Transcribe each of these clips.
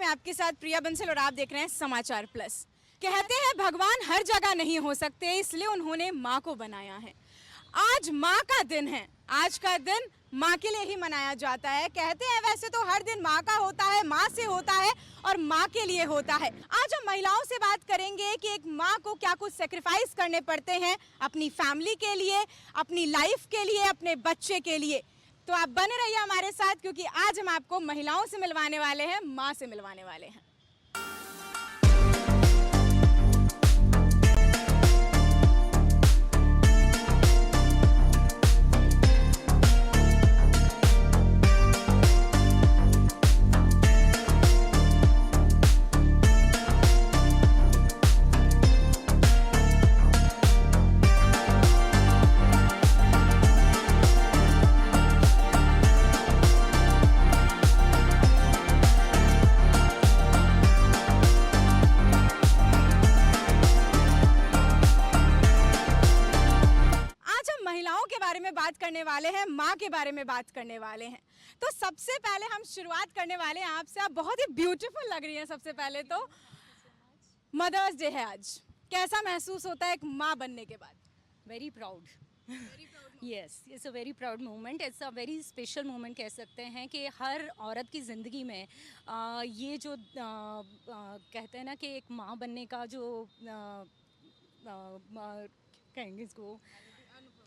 आपके साथ प्रिया बंसल और आप देख रहे हैं समाचार प्लस। कहते हैं भगवान हर जगह नहीं हो सकते, इसलिए उन्होंने माँ को बनाया है। आज माँ का दिन है, आज का दिन माँ के लिए ही मनाया जाता है। कहते हैं वैसे तो हर दिन माँ का होता है, माँ से होता है और माँ के लिए होता है। आज हम महिलाओं से बात करेंगे कि एक माँ को क्या कुछ सेक्रीफाइस करने पड़ते हैं अपनी फैमिली के लिए, अपनी लाइफ के लिए, अपने बच्चे के लिए। तो आप बने रहिए हमारे साथ, क्योंकि आज हम आपको महिलाओं से मिलवाने वाले हैं, माँ से मिलवाने वाले हैं। बात करने वाले हैं, माँ के बारे में बात करने वाले हैं। तो सबसे पहले हम शुरुआत करने वाले हैं आपसे। आप बहुत ही ब्यूटीफुल लग रही हैं। सबसे पहले तो मदर्स डे है आज, कैसा महसूस होता है एक माँ बनने के बाद? Very proud. Yes, it's a very proud moment, it's a very special moment कह सकते हैं कि हर औरत की ज़िंदगी में ये जो कहते हैं ना कि एक माँ बनने का जो कहेंगे इसको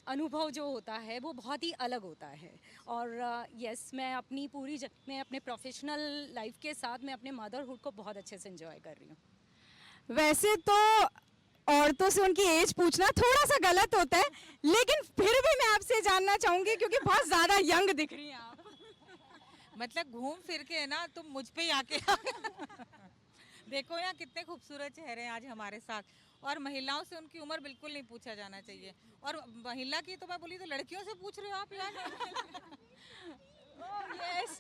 अनुभव जो होता है वो बहुत ही अलग होता है। और यस, मैं अपने प्रोफेशनल लाइफ के साथ मैं अपने मदरहुड को बहुत अच्छे से एंजॉय कर रही हूँ। वैसे तो औरतों से उनकी एज पूछना थोड़ा सा गलत होता है, लेकिन फिर भी मैं आपसे जानना चाहूँगी क्योंकि बहुत ज़्यादा यंग दिख रही हैं आप। मतलब घूम फिर के ना तुम मुझ पे ही आके देखो यहाँ कितने खूबसूरत चेहरे हैं आज हमारे साथ। और महिलाओं से उनकी उम्र बिल्कुल नहीं पूछा जाना चाहिए। और महिला की तो मैं बोली तो लड़कियों से पूछ रहे हो आप यार। यस,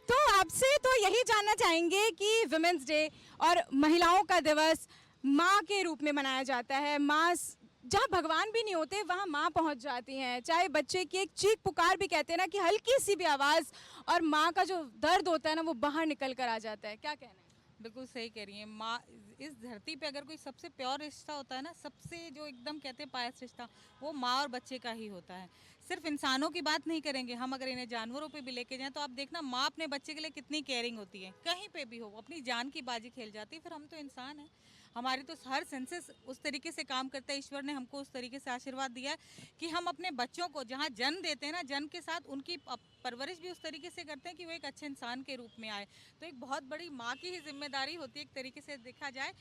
तो आपसे तो यही जानना चाहेंगे कि वुमेन्स डे और महिलाओं का दिवस माँ के रूप में मनाया जाता है। माँ जहाँ भगवान भी नहीं होते वहाँ माँ पहुँच जाती हैं। चाहे बच्चे की एक चीख पुकार भी कहते हैं ना कि हल्की सी भी आवाज़ और माँ का जो दर्द होता है ना वो बाहर निकल कर आ जाता है। क्या कहना है? बिल्कुल सही कह रही है। माँ इस धरती पे अगर कोई सबसे प्योर रिश्ता होता है ना, सबसे जो एकदम कहते हैं पायस रिश्ता, वो माँ और बच्चे का ही होता है। सिर्फ इंसानों की बात नहीं करेंगे हम, अगर इन्हें जानवरों पे भी लेके जाएं तो आप देखना माँ अपने बच्चे के लिए कितनी केयरिंग होती है। कहीं पे भी हो अपनी जान की बाजी खेल जाती है। फिर हम तो इंसान हैं, हमारी तो हर सेंसेस उस तरीके से काम करता है। ईश्वर ने हमको उस तरीके से आशीर्वाद दिया है कि हम अपने बच्चों को जहाँ जन्म देते हैं ना, जन्म के साथ उनकी परवरिश भी उस तरीके से करते हैं कि वो एक अच्छे इंसान के रूप में आए। तो एक बहुत बड़ी माँ की ही जिम्मेदारी होती है एक तरीके से देखा जाए।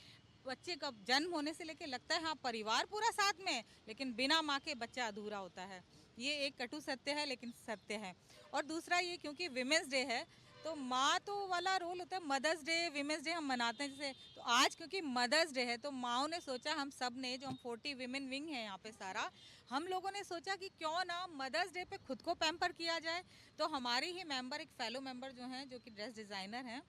बच्चे का जन्म होने से लेके लगता है हाँ परिवार पूरा साथ में, लेकिन बिना माँ के बच्चा अधूरा होता है। ये एक कटु सत्य है लेकिन सत्य है। और दूसरा ये क्योंकि विमेंस डे है तो माँ तो वाला रोल होता है। मदर्स डे विमेंस डे हम मनाते हैं जैसे, तो आज क्योंकि मदर्स डे है तो माँओं ने सोचा, हम सब ने जो हम 40 विमेन विंग है यहाँ पे सारा, हम लोगों ने सोचा कि क्यों ना मदर्स डे पे खुद को पैम्पर किया जाए। तो हमारी ही मेंबर, एक फेलो मेंबर जो हैं जो कि ड्रेस डिज़ाइनर हैं,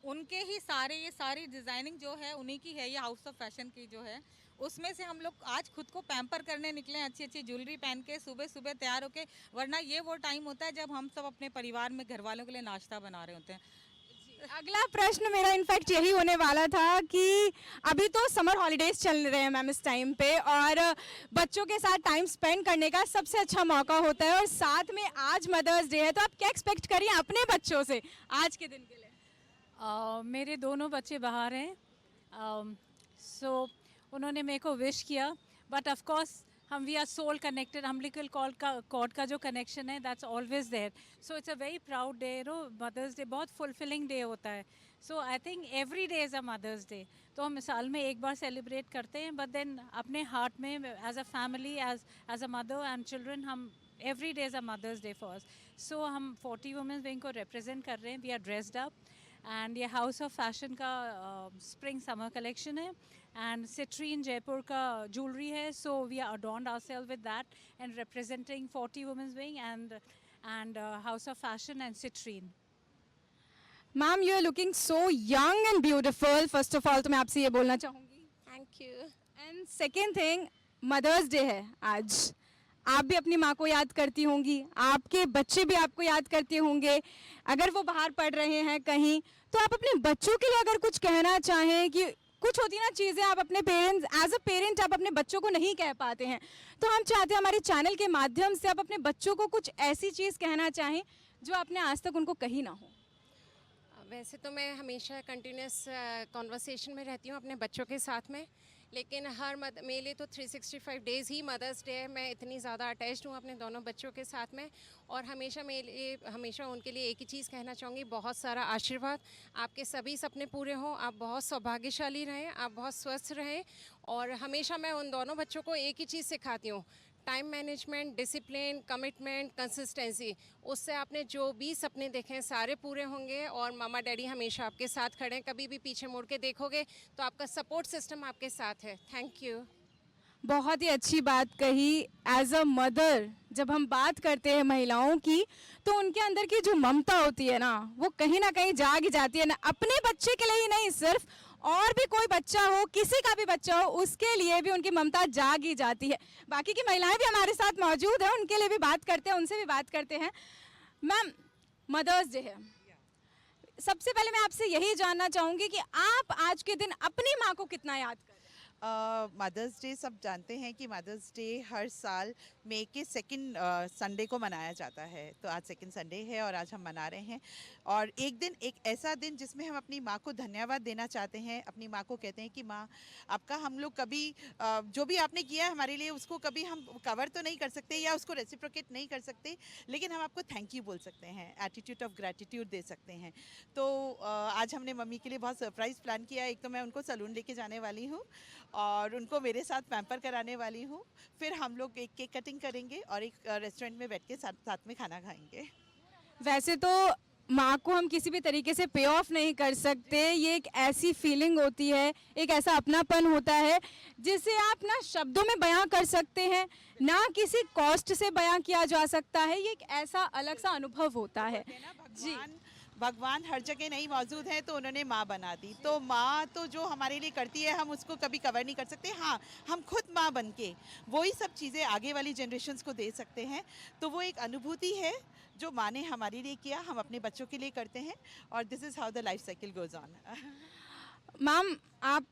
उनके ही ये सारी डिज़ाइनिंग जो है उन्हीं की है। ये हाउस ऑफ फैशन की जो है उसमें से हम लोग आज खुद को पैम्पर करने निकले, अच्छी अच्छी ज्वेलरी पहन के सुबह सुबह तैयार होके। वरना ये वो टाइम होता है जब हम सब अपने परिवार में घर वालों के लिए नाश्ता बना रहे होते हैं। अगला प्रश्न मेरा इनफैक्ट यही होने वाला था कि अभी तो समर हॉलीडेज चल रहे हैं मैम इस टाइम पे, और बच्चों के साथ टाइम स्पेंड करने का सबसे अच्छा मौका होता है, और साथ में आज मदर्स डे है। तो आप क्या एक्सपेक्ट करिए अपने बच्चों से आज के दिन के लिए? मेरे दोनों बच्चे बाहर हैं, सो उन्होंने मेरे को विश किया, बट ऑफ कोर्स हम we are soul connected, umbilical cord का जो कनेक्शन है that's always there. So it's a very proud day. Mother's Day बहुत फुलफिलिंग डे होता है। So I think every day is a Mother's Day. तो हम साल में एक बार सेलिब्रेट करते हैं, बट देन अपने हार्ट में as a family, as a mother and children, हम every day is a Mother's Day for us. So हम 40 वुमेन्स विंग को रिप्रेजेंट कर रहे हैं। We are dressed up and ये हाउस ऑफ फैशन का स्प्रिंग समर कलेक्शन है and Citrine Jaipur का ज्वेलरी है। So we are adorned ourselves with that and representing 40 women's wing and House of Fashion and Citrine. Ma'am you are looking so young and beautiful. First of all तो मैं आपसे ये बोलना चाहूँगी thank you. And second thing, Mother's Day है आज, आप भी अपनी माँ को याद करती होंगी, आपके बच्चे भी आपको याद करते होंगे। अगर वो बाहर पढ़ रहे हैं कहीं, तो आप अपने बच्चों के लिए अगर कुछ कहना चाहें, कि कुछ होती ना चीज़ें आप अपने पेरेंट्स, एज अ पेरेंट आप अपने बच्चों को नहीं कह पाते हैं, तो हम चाहते हैं हमारे चैनल के माध्यम से आप अपने बच्चों को कुछ ऐसी चीज़ कहना चाहें जो आपने आज तक उनको कही ना हो। वैसे तो मैं हमेशा कंटिन्यूस कॉन्वर्सेशन में रहती हूँ अपने बच्चों के साथ में, लेकिन मेरे लिए तो 365 डेज़ ही मदर्स डे है। मैं इतनी ज़्यादा अटैच्ड हूँ अपने दोनों बच्चों के साथ में, और हमेशा उनके लिए एक ही चीज़ कहना चाहूँगी, बहुत सारा आशीर्वाद। आपके सभी सपने पूरे हों, आप बहुत सौभाग्यशाली रहें, आप बहुत स्वस्थ रहें। और हमेशा मैं उन दोनों बच्चों को एक ही चीज़ सिखाती हूँ, time management, discipline, commitment, consistency. उससे आपने जो भी सपने देखे हैं सारे पूरे होंगे, और मामा डैडी हमेशा आपके साथ खड़े हैं। कभी भी पीछे मुड़ के देखोगे तो आपका सपोर्ट सिस्टम आपके साथ है। Thank you. बहुत ही अच्छी बात कही। एज अ मदर जब हम बात करते हैं महिलाओं की, तो उनके अंदर की जो ममता होती है ना, वो कहीं ना कहीं जाग ही जाती है ना, अपने बच्चे के लिए ही नहीं, सिर्फ और भी कोई बच्चा हो, किसी का भी बच्चा हो, उसके लिए भी उनकी ममता जाग ही जाती है। बाकी की महिलाएं भी हमारे साथ मौजूद हैं, उनके लिए भी बात करते हैं, उनसे भी बात करते हैं। मैम, मदर्स डे है, सबसे पहले मैं आपसे यही जानना चाहूँगी कि आप आज के दिन अपनी माँ को कितना याद करते हैं? मदर्स डे सब जानते हैं कि मदर्स डे हर साल मई के सेकंड संडे को मनाया जाता है। तो आज सेकंड संडे है और आज हम मना रहे हैं। और एक ऐसा दिन जिसमें हम अपनी माँ को धन्यवाद देना चाहते हैं। अपनी माँ को कहते हैं कि माँ, आपका हम लोग कभी जो भी आपने किया है हमारे लिए, उसको कभी हम कवर तो नहीं कर सकते या उसको रेसिप्रोकेट नहीं कर सकते, लेकिन हम आपको थैंक यू बोल सकते हैं, एटीट्यूड ऑफ ग्रैटिट्यूड दे सकते हैं। तो आज हमने मम्मी के लिए बहुत सरप्राइज़ प्लान किया। एक तो मैं उनको सैलून लेके जाने वाली हूँ और उनको मेरे साथ पैम्पर कराने वाली हूँ। फिर हम लोग एक केक कटिंग करेंगे और एक रेस्टोरेंट में बैठ के साथ में खाना खाएंगे। वैसे तो माँ को हम किसी भी तरीके से पे ऑफ नहीं कर सकते। ये एक ऐसी फीलिंग होती है, एक ऐसा अपनापन होता है जिसे आप ना शब्दों में बयां कर सकते हैं, ना किसी कॉस्ट से बयां किया जा सकता है। ये एक ऐसा अलग सा अनुभव होता है। जी, भगवान हर जगह नहीं मौजूद है, तो उन्होंने माँ बना दी। तो माँ तो जो हमारे लिए करती है, हम उसको कभी कवर नहीं कर सकते। हाँ, हम खुद माँ बन के वही सब चीज़ें आगे वाली जनरेशन्स को दे सकते हैं। तो वो एक अनुभूति है जो माँ ने हमारे लिए किया, हम अपने बच्चों के लिए करते हैं। और this is how the life cycle goes on. Ma'am, आप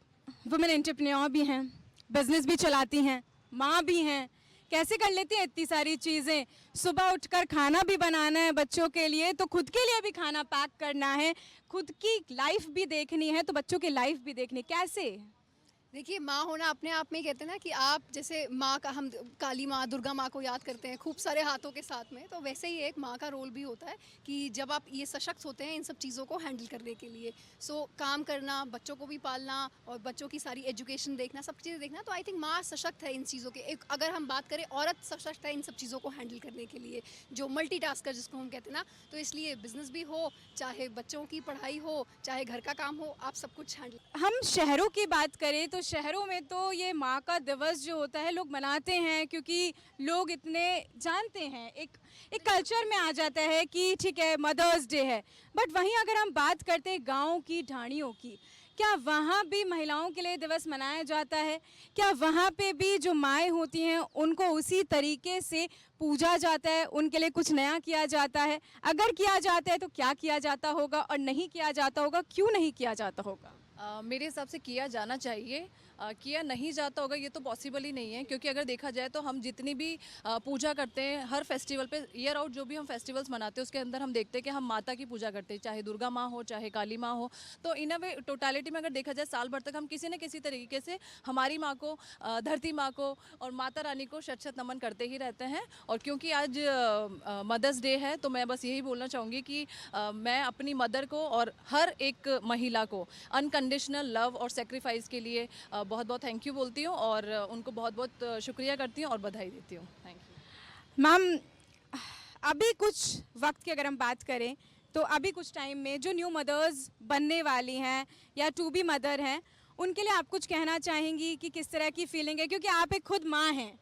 वुमेन एंटरप्रेन्योर भी हैं, बिजनेस भी चलाती हैं, माँ भी हैं, कैसे कर लेती हैं इतनी सारी चीज़ें? सुबह उठकर खाना भी बनाना है बच्चों के लिए, तो खुद के लिए भी खाना पैक करना है, खुद की लाइफ भी देखनी है, तो बच्चों की लाइफ भी देखनी, कैसे? देखिए, माँ होना अपने आप में, कहते हैं ना कि आप जैसे माँ का, हम काली माँ, दुर्गा माँ को याद करते हैं खूब सारे हाथों के साथ में, तो वैसे ही एक माँ का रोल भी होता है कि जब आप ये सशक्त होते हैं इन सब चीज़ों को हैंडल करने के लिए, काम करना, बच्चों को भी पालना और बच्चों की सारी एजुकेशन देखना, सब चीज़ें देखना, तो आई थिंक माँ सशक्त है इन चीज़ों के। एक अगर हम बात करें, औरत सशक्त है इन सब चीज़ों को हैंडल करने के लिए, जो मल्टीटास्कर जिसको हम कहते हैं ना। तो इसलिए बिजनेस भी हो, चाहे बच्चों की पढ़ाई हो, चाहे घर का काम हो, आप सब कुछ हैंडल। हम शहरों की बात करें तो शहरों में तो ये माँ का दिवस जो होता है लोग मनाते हैं, क्योंकि लोग इतने जानते हैं, एक कल्चर में आ जाता है कि ठीक है मदर्स डे है। बट वहीं अगर हम बात करते हैं गाँव की ढाणियों की, क्या वहाँ भी महिलाओं के लिए दिवस मनाया जाता है? क्या वहाँ पे भी जो माएँ होती हैं उनको उसी तरीके से पूजा जाता है, उनके लिए कुछ नया किया जाता है? अगर किया जाता है तो क्या किया जाता होगा, और नहीं किया जाता होगा क्यों नहीं किया जाता होगा? मेरे हिसाब से किया जाना चाहिए। किया नहीं जाता होगा ये तो पॉसिबल ही नहीं है, क्योंकि अगर देखा जाए तो हम जितनी भी पूजा करते हैं हर फेस्टिवल पे, ईयर आउट जो भी हम फेस्टिवल्स मनाते हैं उसके अंदर हम देखते हैं कि हम माता की पूजा करते हैं, चाहे दुर्गा माँ हो, चाहे काली माँ हो। तो इन अ वे टोटालिटी में अगर देखा जाए साल भर तक हम किसी न किसी तरीके से हमारी माँ को, धरती माँ को और माता रानी को शत शत नमन करते ही रहते हैं। और क्योंकि आज मदर्स डे है तो मैं बस यही बोलना चाहूँगी कि मैं अपनी मदर को और हर एक महिला को अनकंडीशनल लव और सेक्रीफाइस के लिए बहुत बहुत थैंक यू बोलती हूँ, और उनको बहुत बहुत शुक्रिया करती हूँ और बधाई देती हूँ। थैंक यू मैम, अभी कुछ वक्त की अगर हम बात करें तो अभी कुछ टाइम में जो न्यू मदर्स बनने वाली हैं या टू बी मदर हैं, उनके लिए आप कुछ कहना चाहेंगी कि किस तरह की फीलिंग है? क्योंकि आप एक खुद माँ हैं,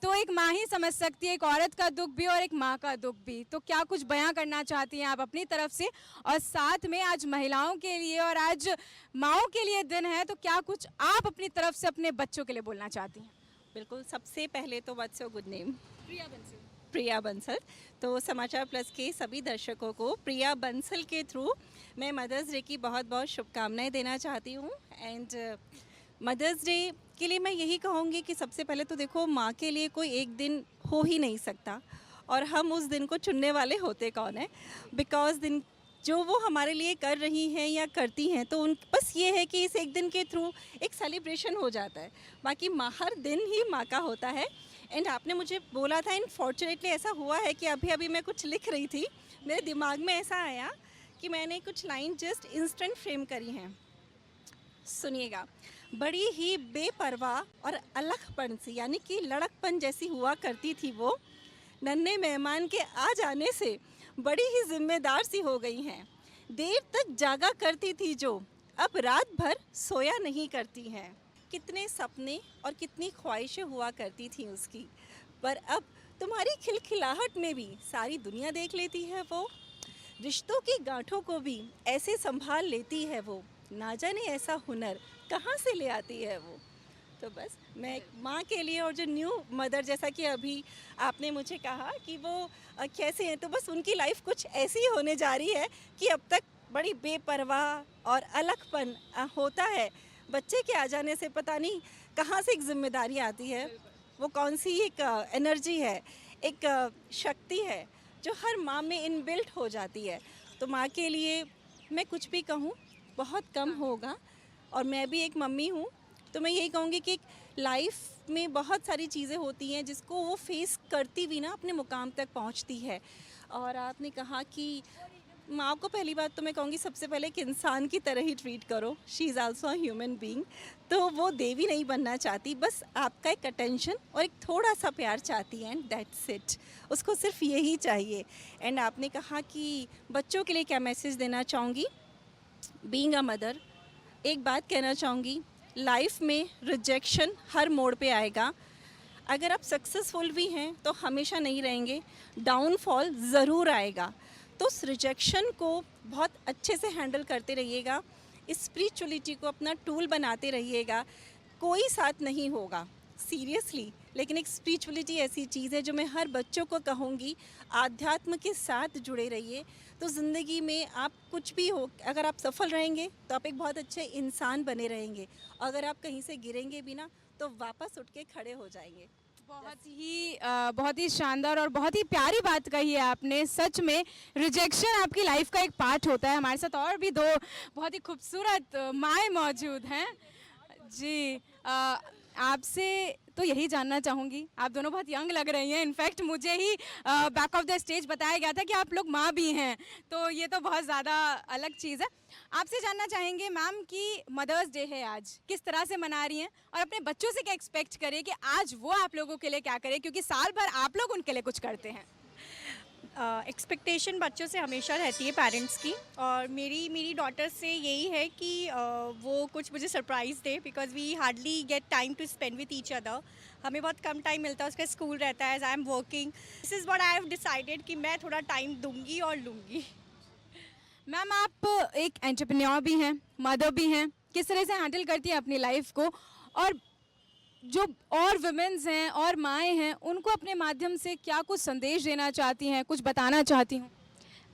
तो एक माँ ही समझ सकती है एक औरत का दुख भी और एक माँ का दुख भी। तो क्या कुछ बयां करना चाहती हैं आप अपनी तरफ से? और साथ में आज महिलाओं के लिए और आज माँओं के लिए दिन है, तो क्या कुछ आप अपनी तरफ से अपने बच्चों के लिए बोलना चाहती हैं? बिल्कुल, सबसे पहले तो व्हाट्स योर गुड नेम, प्रिया बंसल। तो समाचार प्लस के सभी दर्शकों को प्रिया बंसल के थ्रू मैं मदर्स डे की बहुत बहुत शुभकामनाएं देना चाहती हूँ। एंड मदर्स डे के लिए मैं यही कहूँगी कि सबसे पहले तो देखो, माँ के लिए कोई एक दिन हो ही नहीं सकता, और हम उस दिन को चुनने वाले होते कौन है। बिकॉज दिन जो वो हमारे लिए कर रही हैं या करती हैं, तो उन बस ये है कि इस एक दिन के थ्रू एक सेलिब्रेशन हो जाता है। बाकी माँ हर दिन ही माँ का होता है। एंड आपने मुझे बोला था, इनफॉर्चुनेटली ऐसा हुआ है कि अभी अभी मैं कुछ लिख रही थी, मेरे दिमाग में ऐसा आया कि मैंने कुछ लाइन जस्ट इंस्टेंट फ्रेम करी हैं। सुनिएगा। बड़ी ही बेपरवाह और अलगपन सी, यानी कि लड़कपन जैसी हुआ करती थी वो। नन्हे मेहमान के आ जाने से बड़ी ही जिम्मेदार सी हो गई हैं। देर तक जागा करती थी जो, अब रात भर सोया नहीं करती हैं। कितने सपने और कितनी ख्वाहिशें हुआ करती थी उसकी, पर अब तुम्हारी खिलखिलाहट में भी सारी दुनिया देख लेती है वो। रिश्तों की गांठों को भी ऐसे संभाल लेती है वो, ना जाने ऐसा हुनर कहाँ से ले आती है वो। तो बस मैं एक माँ के लिए, और जो न्यू मदर, जैसा कि अभी आपने मुझे कहा कि वो कैसे हैं, तो बस उनकी लाइफ कुछ ऐसी ही होने जा रही है कि अब तक बड़ी बेपरवाह और अलगपन होता है। बच्चे के आ जाने से पता नहीं कहाँ से एक जिम्मेदारी आती है, वो कौन सी एक एनर्जी है, एक शक्ति है जो हर माँ में इनबिल्ट हो जाती है। तो माँ के लिए मैं कुछ भी कहूँ बहुत कम होगा। और मैं भी एक मम्मी हूँ, तो मैं यही कहूँगी कि लाइफ में बहुत सारी चीज़ें होती हैं जिसको वो फेस करती भी ना अपने मुकाम तक पहुँचती है। और आपने कहा कि माँ को पहली बात तो मैं कहूँगी सबसे पहले एक इंसान की तरह ही ट्रीट करो। She is also a human being. तो वो देवी नहीं बनना चाहती, बस आपका एक अटेंशन और एक थोड़ा सा प्यार चाहती है, एंड दैट्स इट। उसको सिर्फ यही चाहिए। एंड आपने कहा कि बच्चों के लिए क्या मैसेज देना चाहूँगी। बीइंग अ मदर, एक बात कहना चाहूँगी, लाइफ में रिजेक्शन हर मोड़ पे आएगा। अगर आप सक्सेसफुल भी हैं तो हमेशा नहीं रहेंगे, डाउनफॉल ज़रूर आएगा। तो उस रिजेक्शन को बहुत अच्छे से हैंडल करते रहिएगा, स्पिरिचुअलिटी को अपना टूल बनाते रहिएगा। कोई साथ नहीं होगा सीरियसली, लेकिन एक स्पिरिचुअलिटी ऐसी चीज़ है जो मैं हर बच्चों को कहूँगी, आध्यात्म के साथ जुड़े रहिए। तो ज़िंदगी में आप कुछ भी हो, अगर आप सफल रहेंगे तो आप एक बहुत अच्छे इंसान बने रहेंगे। अगर आप कहीं से गिरेंगे भी ना, तो वापस उठ के खड़े हो जाएंगे। बहुत ही शानदार और बहुत ही प्यारी बात कही है आपने। सच में रिजेक्शन आपकी लाइफ का एक पार्ट होता है। हमारे साथ और भी दो बहुत ही खूबसूरत माएँ मौजूद हैं जी। आपसे तो यही जानना चाहूँगी, आप दोनों बहुत यंग लग रही हैं। इनफैक्ट मुझे ही बैक ऑफ द स्टेज बताया गया था कि आप लोग माँ भी हैं, तो ये तो बहुत ज़्यादा अलग चीज़ है। आपसे जानना चाहेंगे मैम कि मदर्स डे है आज, किस तरह से मना रही हैं और अपने बच्चों से क्या एक्सपेक्ट करें कि आज वो आप लोगों के लिए क्या करें, क्योंकि साल भर आप लोग उनके लिए कुछ करते हैं। एक्सपेक्टेशन बच्चों से हमेशा रहती है पेरेंट्स की, और मेरी डॉटर से यही है कि वो कुछ मुझे सरप्राइज़ दे, because we hardly get time to spend with each other. हमें बहुत कम टाइम मिलता है, उसका स्कूल रहता है, as I am working. This is what I have decided कि मैं थोड़ा टाइम दूंगी और लूँगी। मैम आप एक एंटरप्रेन्योर भी हैं, मदर भी हैं, किस तरह से हैंडल करती हैं अपनी लाइफ को, और जो और वुमेन्स हैं और माएँ हैं उनको अपने माध्यम से क्या कुछ संदेश देना चाहती हैं, कुछ बताना चाहती हूँ?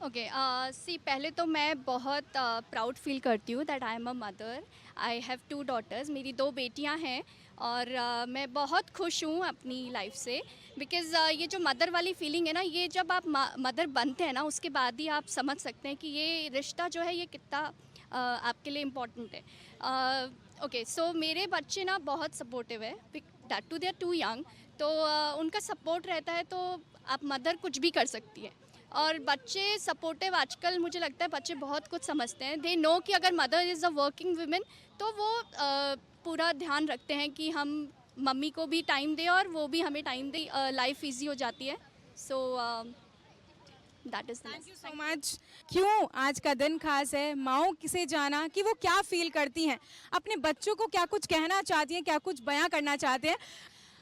ओके सी, पहले तो मैं बहुत प्राउड फील करती हूँ that I am a mother. I have 2 daughters, मेरी 2 बेटियाँ हैं, और मैं बहुत खुश हूँ अपनी लाइफ से। बिकॉज़ ये जो मदर वाली फीलिंग है ना, ये जब आप मदर बनते हैं ना, उसके बाद ही आप समझ सकते हैं कि ये रिश्ता जो है ये कितना आपके लिए इम्पोर्टेंट है। ओके सो मेरे बच्चे ना बहुत सपोर्टिव है, that too they are too young, तो उनका सपोर्ट रहता है तो आप मदर कुछ भी कर सकती है। और बच्चे सपोर्टिव, आजकल मुझे लगता है बच्चे बहुत कुछ समझते हैं। दे नो कि अगर mother is a working women तो वो पूरा ध्यान रखते हैं कि हम मम्मी को भी टाइम दें और वो भी हमें टाइम दें, लाइफ ईजी हो जाती है। So that is thank you so much. क्यों आज का दिन खास है, माँओं से जाना कि वो क्या फील करती हैं, अपने बच्चों को क्या कुछ कहना चाहती हैं, क्या कुछ बयां करना चाहते हैं।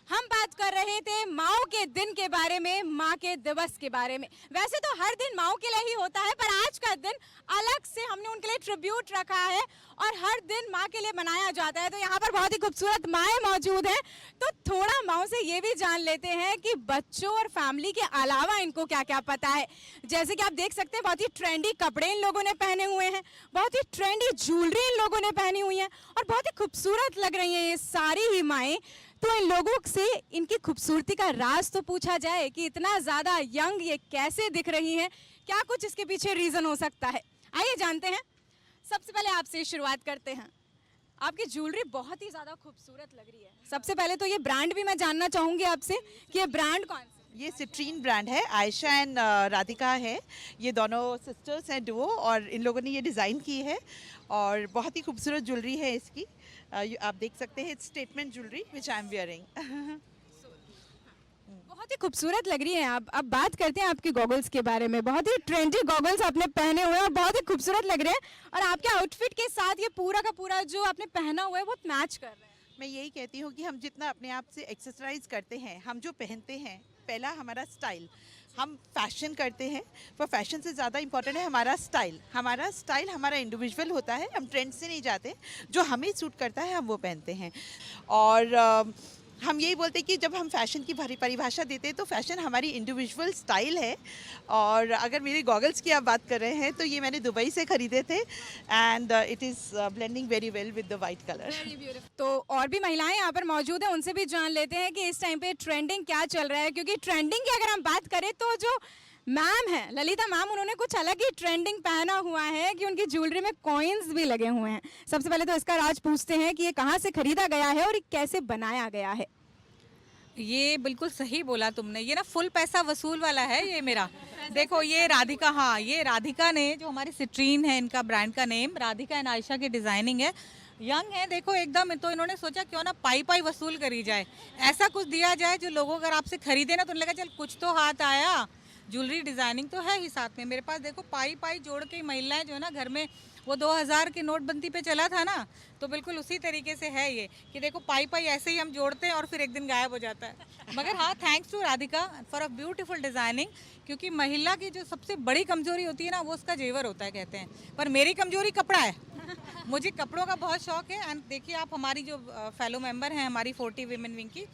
हम बात कर रहे थे माओ के दिन के बारे में, माँ के दिवस के बारे में। वैसे तो हर दिन माओ के लिए ही होता है, पर आज का दिन अलग से हमने उनके लिए ट्रिब्यूट रखा है और हर दिन माँ के लिए मनाया जाता है। तो यहाँ पर बहुत ही खूबसूरत माएँ मौजूद हैं, तो थोड़ा माओ से ये भी जान लेते हैं कि बच्चों और फैमिली के अलावा इनको क्या क्या पता है। जैसे कि आप देख सकते हैं बहुत ही ट्रेंडी कपड़े इन लोगों ने पहने हुए हैं, बहुत ही ट्रेंडी ज्वेलरी इन लोगों ने पहनी हुई है और बहुत ही खूबसूरत लग रही हैं ये सारी ही माएँ। तो इन लोगों से इनकी खूबसूरती का राज तो पूछा जाए कि इतना ज़्यादा यंग ये कैसे दिख रही हैं, क्या कुछ इसके पीछे रीज़न हो सकता है। आइए जानते हैं। सबसे पहले आपसे शुरुआत करते हैं। आपकी ज्वेलरी बहुत ही ज़्यादा खूबसूरत लग रही है। सबसे पहले तो ये ब्रांड भी मैं जानना चाहूँगी आपसे कि ये ब्रांड कौन सा? ये सिट्रीन ब्रांड है, आयशा एंड राधिका है, ये दोनों सिस्टर्स हैं डुओ, और इन लोगों ने ये डिज़ाइन की है और बहुत ही खूबसूरत ज्वेलरी है इसकी। आप देख सकते हैं statement jewellery which I am wearing. बहुत ही खूबसूरत लग रही है आप। अब बात करते हैं आपके गॉगल्स के बारे में। बहुत ही ट्रेंडी गॉगल्स आपने पहने हुए हैं और बहुत ही खूबसूरत लग रहे हैं और आपके आउटफिट के साथ ये पूरा का पूरा जो आपने पहना हुआ है बहुत मैच कर रहा है। मैं यही कहती हूँ कि हम जितना अपने आप से एक्सरसाइज करते हैं, हम जो पहनते हैं, पहला हमारा स्टाइल, हम फैशन करते हैं, पर फैशन से ज़्यादा इम्पॉर्टेंट है हमारा स्टाइल। हमारा स्टाइल हमारा इंडिविजुअल होता है, हम ट्रेंड से नहीं जाते, जो हमें सूट करता है हम वो पहनते हैं। और हम यही बोलते हैं कि जब हम फैशन की परिभाषा देते हैं तो फैशन हमारी इंडिविजुअल स्टाइल है। और अगर मेरे गॉगल्स की आप बात कर रहे हैं तो ये मैंने दुबई से ख़रीदे थे and it is blending very well with the white colour. तो और भी महिलाएं यहाँ पर मौजूद हैं, उनसे भी जान लेते हैं कि इस टाइम पे ट्रेंडिंग क्या चल रहा है। क्योंकि ट्रेंडिंग की अगर हम बात करें तो जो मैम है ललिता मैम, उन्होंने कुछ अलग ही ट्रेंडिंग पहना हुआ है कि उनकी ज्वेलरी में कॉइन्स भी लगे हुए हैं। सबसे पहले तो इसका राज पूछते हैं कि ये कहाँ से खरीदा गया है और ये कैसे बनाया गया है। ये बिल्कुल सही बोला तुमने, ये ना फुल पैसा वसूल वाला है ये मेरा। देखो ये राधिका, हाँ ये राधिका ने, जो हमारी सिट्रीन है इनका ब्रांड का नेम, राधिका एंड आयशा की डिज़ाइनिंग है। यंग है देखो एकदम, तो इन्होंने सोचा क्यों ना पाई पाई वसूल करी जाए, ऐसा कुछ दिया जाए जो लोगों अगर आपसे खरीदे ना तो उन्हें लगा चल कुछ तो हाथ आया। ज्वेलरी डिज़ाइनिंग तो है ही साथ में। मेरे पास देखो पाई पाई जोड़ के महिलाएं जो है ना घर में, वो 2000 की नोटबंदी पे चला था ना, तो बिल्कुल उसी तरीके से है ये कि देखो पाई पाई ऐसे ही हम जोड़ते हैं और फिर एक दिन गायब हो जाता है। मगर हाँ, thanks to Radhika for a beautiful designing. क्योंकि महिला की जो सबसे बड़ी कमजोरी होती है ना वो उसका जेवर होता है कहते हैं, पर मेरी कमजोरी कपड़ा है। मुझे कपड़ों का बहुत शौक है। एंड देखिए आप, हमारी जो फेलो मेंबर हैं हमारी 40 वीमेन विंग की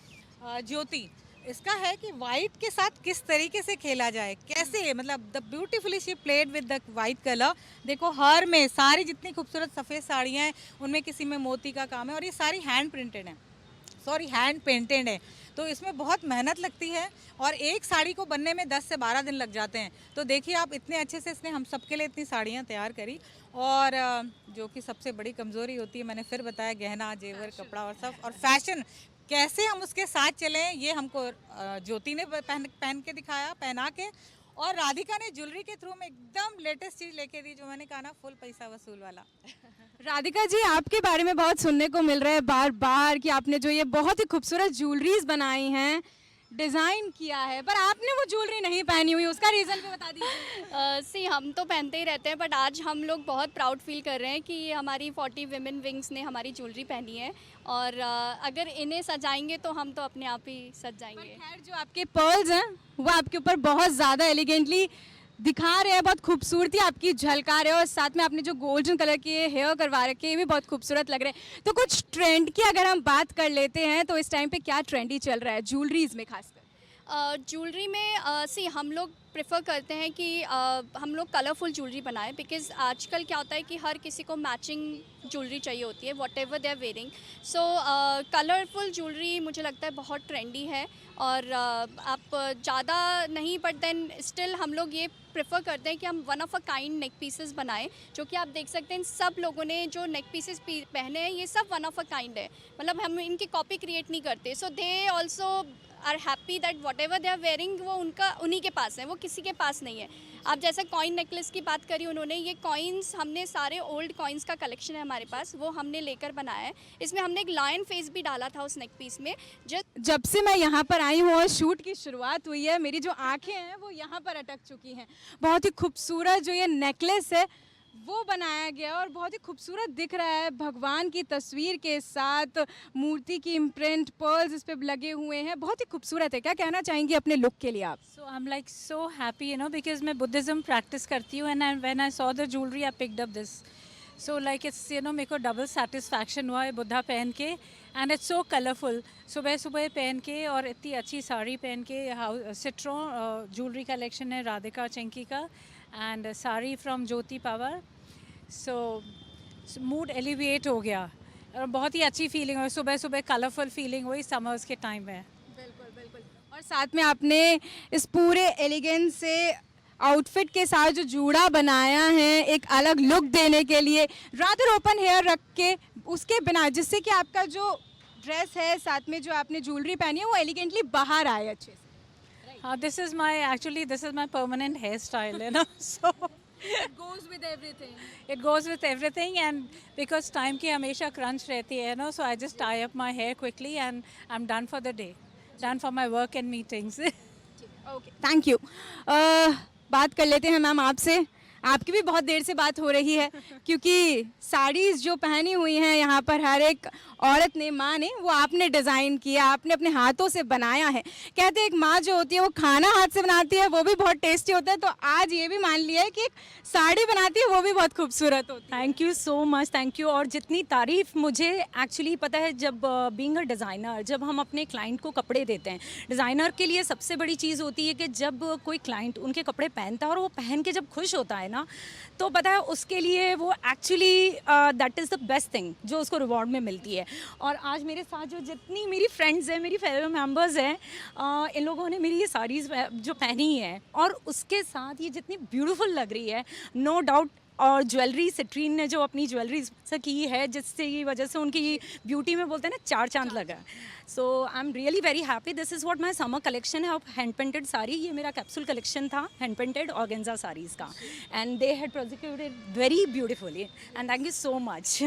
ज्योति, इसका है कि वाइट के साथ किस तरीके से खेला जाए, कैसे, मतलब the beautifully she played with the white colour. देखो हर में सारी जितनी खूबसूरत सफ़ेद साड़ियाँ हैं उनमें किसी में मोती का काम है और ये सारी हैंड प्रिंटेड है, सॉरी हैंड पेंटेड है। तो इसमें बहुत मेहनत लगती है और एक साड़ी को बनने में 10 से 12 दिन लग जाते हैं। तो देखिए आप, इतने अच्छे से इसने हम सबके लिए इतनी साड़ियाँ तैयार करी। और जो कि सबसे बड़ी कमज़ोरी होती है, मैंने फिर बताया, गहना जेवर कपड़ा और सब, और फैशन कैसे हम उसके साथ चलें ये हमको ज्योति ने पहन के दिखाया, पहना के। और राधिका ने ज्वेलरी के थ्रू में एकदम लेटेस्ट चीज़ लेके दी, जो मैंने कहा ना फुल पैसा वसूल वाला। राधिका जी, आपके बारे में बहुत सुनने को मिल रहा है बार बार कि आपने जो ये बहुत ही खूबसूरत ज्वेलरीज बनाई हैं, डिज़ाइन किया है, पर आपने वो ज्वेलरी नहीं पहनी हुई, उसका रीज़न भी बता दीजिए। सी हम तो पहनते ही रहते हैं, बट आज हम लोग बहुत प्राउड फील कर रहे हैं कि हमारी 40 विमेन विंग्स ने हमारी ज्वेलरी पहनी है। और अगर इन्हें सजाएंगे तो हम तो अपने आप ही सज जाएंगे। खैर, जो आपके पर्ल्स हैं वो आपके ऊपर बहुत ज़्यादा एलिगेंटली दिखा रहे हैं, बहुत खूबसूरती आपकी झलका रहे हैं, और साथ में आपने जो गोल्डन कलर के हेयर करवा रखे हैं ये भी बहुत खूबसूरत लग रहे हैं। तो कुछ ट्रेंड की अगर हम बात कर लेते हैं तो इस टाइम पे क्या ट्रेंडी चल रहा है ज्वेलरीज में खासकर? ज्वेलरी में सी हम लोग प्रेफर करते हैं कि हम लोग कलरफुल ज्वेलरी बनाएं, बिकॉज़ आजकल क्या होता है कि हर किसी को मैचिंग ज्वेलरी चाहिए होती है whatever they are wearing. So colourful jewellery मुझे लगता है बहुत ट्रेंडी है। और आप ज़्यादा नहीं, बट देन स्टिल हम लोग ये प्रेफर करते हैं कि हम one of a kind neck pieces बनाएं, जो कि आप देख सकते हैं सब लोगों ने जो नेक पीसेस पहने हैं ये सब वन ऑफ अ काइंड है, मतलब हम इनकी कॉपी क्रिएट नहीं करते। So they also are happy that whatever they are wearing वो उनका उन्हीं के पास है, वो किसी के पास नहीं है। आप जैसे कॉइन नेकलेस की बात करी उन्होंने, ये कॉइन्स हमने सारे ओल्ड कॉइन्स का कलेक्शन है हमारे पास, वो हमने लेकर बनाया है। इसमें हमने एक लायन फेस भी डाला था उस नेक पीस में। जब से मैं यहाँ पर आई हूँ और शूट की शुरुआत हुई है, मेरी जो आंखें हैं वो यहाँ पर अटक चुकी हैं। बहुत ही खूबसूरत जो ये नेकलेस है वो बनाया गया और बहुत ही खूबसूरत दिख रहा है, भगवान की तस्वीर के साथ मूर्ति की इम्प्रिंट पर्ल्स इस पे लगे हुए हैं, बहुत ही खूबसूरत है। क्या कहना चाहेंगी अपने लुक के लिए आप? So I'm like so happy, you know, because मैं बुद्धिज़्म प्रैक्टिस करती हूँ and when I saw the jewelry I picked up this. So like it's, you know, मेरे को डबल सेटिस्फैक्शन हुआ है बुद्धा पहन के एंड इट्स सो कलरफुल। सुबह सुबह पहन के और इतनी अच्छी साड़ी पहन के। सिट्रोन ज्वेलरी कलेक्शन है राधिका चंकी का and sari from Jyoti power. So mood elevate हो गया और बहुत ही अच्छी फीलिंग हुई, सुबह सुबह कलरफुल फीलिंग हुई समर्स के टाइम में। बिल्कुल बिल्कुल। और साथ में आपने इस पूरे एलिगेंस से आउटफिट के साथ जो जूड़ा बनाया है एक अलग लुक देने के लिए, रादर ओपन हेयर रख के उसके बिना, जिससे कि आपका जो ड्रेस है साथ में जो आपने ज्वेलरी पहनी है वो एलिगेंटली बाहर आए अच्छे से। हाँ, this is my permanent hair style, है ना। सो It goes with everything. it goes with everything and because time की हमेशा crunch रहती है ना, so I just tie up my hair quickly and I'm done for the day, done for my work and meetings. Okay, thank you. बात कर लेते हैं ma'am आपसे। आपकी भी बहुत देर से बात हो रही है क्योंकि साड़ीज़ जो पहनी हुई हैं यहाँ पर हर एक औरत ने, माँ ने, वो आपने डिज़ाइन किया, आपने अपने हाथों से बनाया है। कहते हैं एक माँ जो होती है वो खाना हाथ से बनाती है वो भी बहुत टेस्टी होता है, तो आज ये भी मान लिया है कि एक साड़ी बनाती है वो भी बहुत खूबसूरत होती है। Thank you so much, thank you. और जितनी तारीफ़ मुझे एक्चुअली पता है, जब बीइंग अ डिज़ाइनर, जब हम अपने क्लाइंट को कपड़े देते हैं, डिज़ाइनर के लिए सबसे बड़ी चीज़ होती है कि जब कोई क्लाइंट उनके कपड़े पहनता है और वो पहन के जब खुश होता है ना, तो पता है उसके लिए वो actually that is the best thing जो उसको रिवॉर्ड में मिलती है। और आज मेरे साथ जो जितनी मेरी फ्रेंड्स हैं, मेरी फेलो मेंबर्स हैं, इन लोगों ने मेरी ये साड़ीज़ जो पहनी है और उसके साथ ये जितनी ब्यूटीफुल लग रही है, नो डाउट। और ज्वेलरी, सिट्रीन ने जो अपनी ज्वेलरी से की है जिससे की वजह से उनकी ब्यूटी में बोलते हैं ना चार चांद लगा। So I am really very happy. This is what my summer collection है ऑफ हैंड पेंटेड साड़ी। ये मेरा कैप्सूल कलेक्शन था हैंड पेंटेड ऑर्गेन्जा साड़ीज़ का and they had prosecuted very beautifully and thank you so much.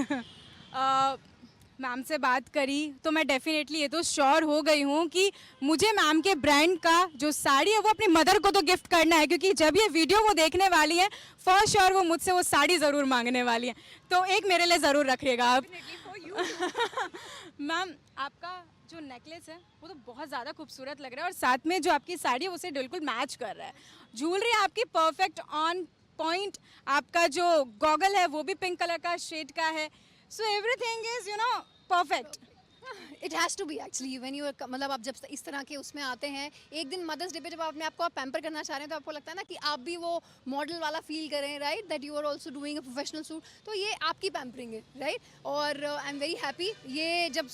Ma'am से बात करी तो मैं डेफिनेटली ये तो श्योर हो गई हूँ कि मुझे मैम के ब्रांड का जो साड़ी है वो अपनी मदर को तो गिफ्ट करना है, क्योंकि जब ये वीडियो वो देखने वाली है फॉर श्योर वो मुझसे वो साड़ी ज़रूर मांगने वाली है, तो एक मेरे लिए ज़रूर रखिएगा आप। मैम आपका जो नेकलेस है वो तो बहुत ज़्यादा खूबसूरत लग रहा है और साथ में जो आपकी साड़ी है उसे बिल्कुल मैच कर रहा है। ज्वेलरी आपकी परफेक्ट ऑन पॉइंट, आपका जो गॉगल है वो भी पिंक कलर का शेड का है। So everything is, you know, perfect. It has to be actually when you, मतलब आप जब इस तरह के उसमें आते हैं, एक दिन मदर्स डे पे जब अपने आपको आप पैम्पर करना चाह रहे हैं तो आपको लगता है ना कि आप भी वो मॉडल वाला फील करें, right, that you are also doing a professional suit, तो ये आपकी पैम्परिंग है, राइट। और आई एम वेरी हैप्पी। ये जब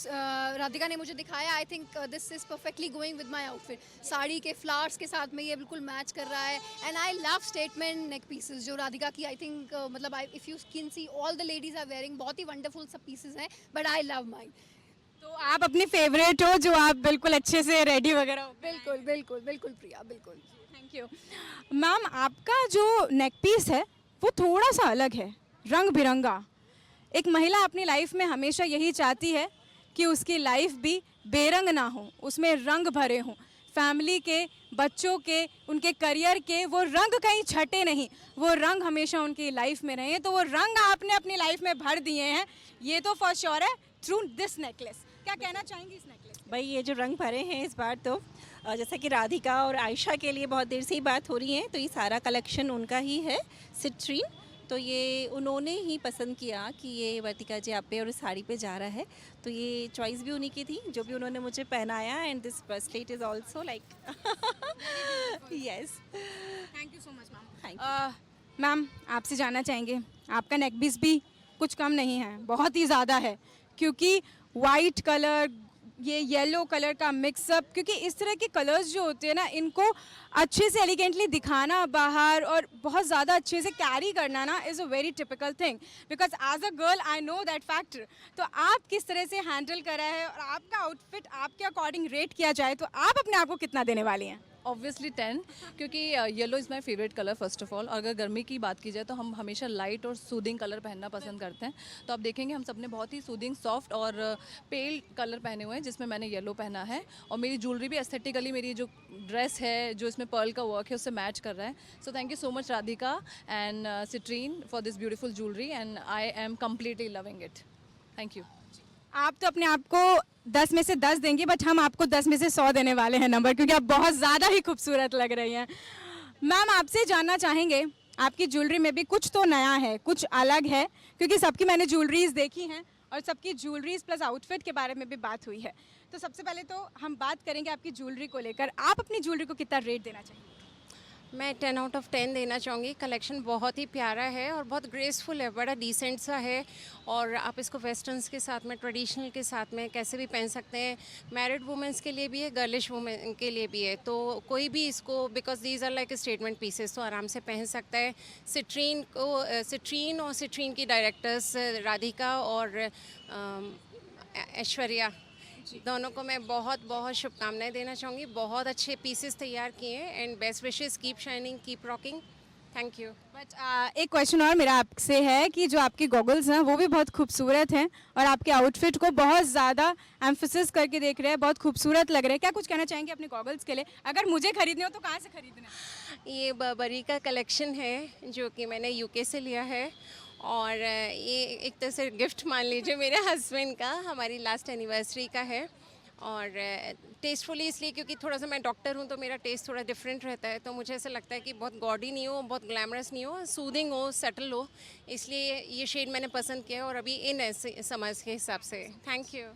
राधिका ने मुझे दिखाया, I think this is perfectly going with my outfit. Sari के फ्लावर्स के साथ में ये बिल्कुल मैच कर रहा है and I love statement neck pieces जो राधिका की, आई थिंक मतलब if you can see all the ladies are wearing, बहुत ही वंडरफुल सब पीसेस हैं, बट आई लव माइन। तो आप अपनी फेवरेट हो जो आप बिल्कुल अच्छे से रेडी वगैरह हो। बिल्कुल बिल्कुल बिल्कुल प्रिया, बिल्कुल। Thank you ma'am. आपका जो नेक पीस है वो थोड़ा सा अलग है, रंग बिरंगा। एक महिला अपनी लाइफ में हमेशा यही चाहती है कि उसकी लाइफ भी बेरंग ना हो, उसमें रंग भरे हों, फैमिली के, बच्चों के, उनके करियर के, वो रंग कहीं छटे नहीं, वो रंग हमेशा उनकी लाइफ में रहे। तो वो रंग आपने अपनी लाइफ में भर दिए हैं, ये तो फॉर श्योर है, थ्रू दिस नेकलेस। क्या कहना चाहेंगी इस नेकलेस? भाई ये जो रंग भरे हैं इस बार, तो जैसा कि राधिका और आयशा के लिए बहुत देर से ही बात हो रही है, तो ये सारा कलेक्शन उनका ही है, सिट्रीन। तो ये उन्होंने ही पसंद किया कि ये वर्तिका जी आप पे और इस साड़ी पे जा रहा है, तो ये चॉइस भी उन्हीं की थी जो भी उन्होंने मुझे पहनाया। And this bracelet is also like yes. Thank you so much ma'am. Thank you ma'am आपसे जानना चाहेंगे, आपका नेक पीस भी कुछ कम नहीं है, बहुत ही ज़्यादा है, क्योंकि वाइट कलर, ये येलो कलर का मिक्सअप, क्योंकि इस तरह के कलर्स जो होते हैं ना, इनको अच्छे से एलिगेंटली दिखाना बाहर और बहुत ज़्यादा अच्छे से कैरी करना ना is a very typical thing, because as a girl I know that factor. तो आप किस तरह से हैंडल करा है और आपका आउटफिट आपके अकॉर्डिंग रेट किया जाए तो आप अपने आप को कितना देने वाली हैं? ऑब्वियसली 10, क्योंकि yellow is my favourite colour first of all. और अगर गर्मी की बात की जाए तो हम हमेशा लाइट और सूदिंग कलर पहनना पसंद करते हैं। तो आप देखेंगे हम सब ने बहुत ही सूदिंग, सॉफ्ट और पेल कलर पहने हुए हैं, जिसमें मैंने येलो पहना है। और मेरी ज्वेलरी भी एस्थेटिकली, मेरी जो ड्रेस है जो इसमें पर्ल का वर्क है उससे मैच कर रहा है। So thank you so much Radhika and citrine for this beautiful jewellery and I am completely loving it. Thank you. आप तो अपने आप को 10 में से 10 देंगी, बट हम आपको 10 में से 100 देने वाले हैं नंबर, क्योंकि आप बहुत ज़्यादा ही खूबसूरत लग रही हैं। मैम, आपसे जानना चाहेंगे, आपकी ज्वेलरी में भी कुछ तो नया है, कुछ अलग है, क्योंकि सबकी मैंने ज्वेलरीज देखी हैं और सबकी ज्वेलरीज प्लस आउटफिट के बारे में भी बात हुई है। तो सबसे पहले तो हम बात करेंगे आपकी ज्वेलरी को लेकर। आप अपनी ज्वेलरी को कितना रेट देना चाहिए? मैं 10 आउट ऑफ 10 देना चाहूँगी। कलेक्शन बहुत ही प्यारा है और बहुत ग्रेसफुल है, बड़ा डिसेंट सा है। और आप इसको वेस्टर्न्स के साथ में, ट्रेडिशनल के साथ में कैसे भी पहन सकते हैं। मैरिड वुमेंस के लिए भी है, गर्लिश वुमेन के लिए भी है। तो कोई भी इसको, because these are like statement pieces, तो आराम से पहन सकता है। सिट्रीन और सिट्रीन की डायरेक्टर्स राधिका और ऐश्वर्या, दोनों को मैं बहुत बहुत शुभकामनाएं देना चाहूँगी। बहुत अच्छे पीसेस तैयार किए हैं and best wishes, keep shining, keep rocking. Thank you. But एक क्वेश्चन और मेरा आपसे है कि जो आपकी गॉगल्स हैं वो भी बहुत खूबसूरत हैं और आपके आउटफिट को बहुत ज़्यादा एम्फोसिस करके देख रहे हैं, बहुत खूबसूरत लग रहे हैं। क्या कुछ कहना चाहेंगे अपने गॉगल्स के लिए? अगर मुझे खरीदने हो तो कहाँ से खरीदना है? ये बर्बरी का कलेक्शन है जो कि मैंने यूके से लिया है और ये एक तरह से गिफ्ट मान लीजिए मेरे हस्बैंड का, हमारी लास्ट एनिवर्सरी का है। और टेस्टफुली इसलिए क्योंकि थोड़ा सा मैं डॉक्टर हूँ तो मेरा टेस्ट थोड़ा डिफरेंट रहता है, तो मुझे ऐसा लगता है कि बहुत गॉडी नहीं हो, बहुत ग्लैमरस नहीं हो, सूदिंग हो, सटल हो, इसलिए ये शेड मैंने पसंद किया और अभी इन समझ के हिसाब से। Thank you.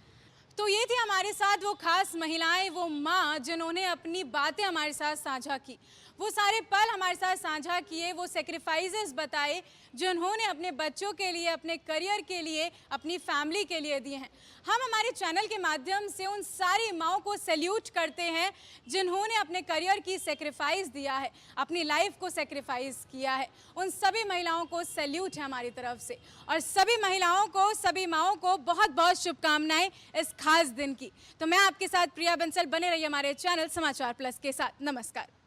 तो ये थी हमारे साथ वो खास महिलाएं, वो माँ जिन्होंने अपनी बातें हमारे साथ साझा की, वो सारे पल हमारे साथ साझा किए, वो सेक्रीफाइसेस बताए जिन्होंने अपने बच्चों के लिए, अपने करियर के लिए, अपनी फैमिली के लिए दिए हैं। हम हमारे चैनल के माध्यम से उन सारी माँओं को सैल्यूट करते हैं जिन्होंने अपने करियर की सेक्रीफाइस दिया है, अपनी लाइफ को सेक्रीफाइस किया है। उन सभी महिलाओं को सैल्यूट है हमारी तरफ से, और सभी महिलाओं को, सभी माँओं को बहुत बहुत शुभकामनाएं इस खास दिन की। तो मैं आपके साथ प्रिया बंसल, बने रही हमारे चैनल समाचार प्लस के साथ। नमस्कार।